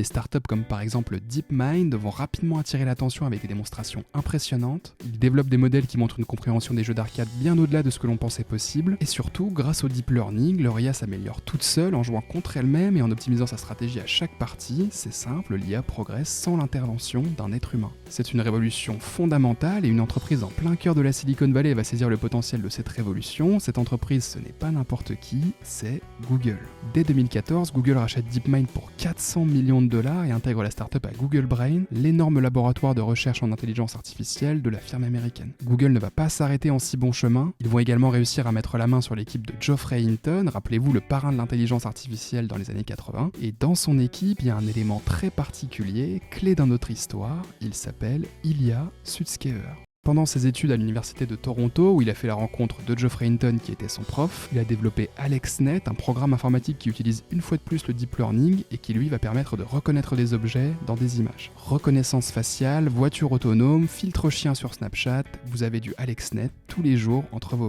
Des startups comme par exemple DeepMind vont rapidement attirer l'attention avec des démonstrations impressionnantes. Ils développent des modèles qui montrent une compréhension des jeux d'arcade bien au-delà de ce que l'on pensait possible. Et surtout, grâce au deep learning, leur IA s'améliore toute seule en jouant contre elle-même et en optimisant sa stratégie à chaque partie. C'est simple, l'IA progresse sans l'intervention d'un être humain. C'est une révolution fondamentale et une entreprise en plein cœur de la Silicon Valley va saisir le potentiel de cette révolution. Cette entreprise, ce n'est pas n'importe qui, c'est Google. Dès 2014, Google rachète DeepMind pour 400 millions de dollars et intègre la startup à Google Brain, l'énorme laboratoire de recherche en intelligence artificielle de la firme américaine. Google ne va pas s'arrêter en si bon chemin. Ils vont également réussir à mettre la main sur l'équipe de Geoffrey Hinton, rappelez-vous le parrain de l'intelligence artificielle dans les années 80. Et dans son équipe, il y a un élément très particulier, clé dans notre histoire, il s'appelle Ilya Sutskever. Pendant ses études à l'université de Toronto, où il a fait la rencontre de Geoffrey Hinton qui était son prof, il a développé AlexNet, un programme informatique qui utilise une fois de plus le deep learning et qui lui va permettre de reconnaître des objets dans des images. Reconnaissance faciale, voiture autonome, filtre chien sur Snapchat, vous avez du AlexNet tous les jours entre vos mains.